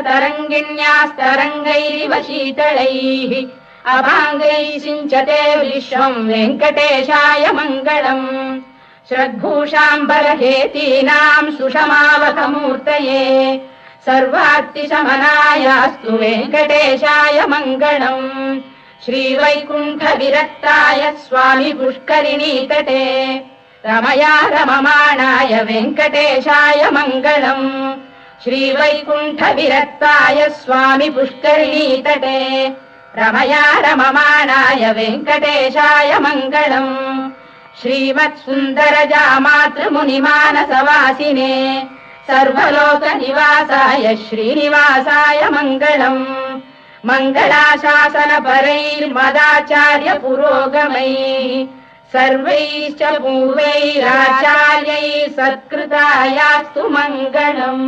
तरङ्गिण्यास्तरङ्गैरिव शीतलैः अभाङ्गैः सिञ्चते विश्वम् वेङ्कटेशाय मङ्गलम् श्रद्भूषाम्बरहेतीनाम् सुषमावहमूर्तये सर्वार्तिशमनायास्तु वेङ्कटेशाय मङ्गलम् श्रीवैकुण्ठविरक्ताय स्वामी पुष्करिणीतटे रमया रममाणाय वेङ्कटेशाय मङ्गलम् श्रीवैकुण्ठविरक्ताय स्वामी पुष्करिणीतटे रमया रममाणाय वेङ्कटेशाय मङ्गलम् श्रीमत्सुन्दरजामातृमुनिमानसवासिने सर्वलोकनिवासाय श्रीनिवासाय मङ्गलम् मङ्गलाशासनपरैर्मदाचार्य पुरोगमैः सर्वैश्च पूर्वैराचार्यैः सत्कृतायास्तु मङ्गलम्।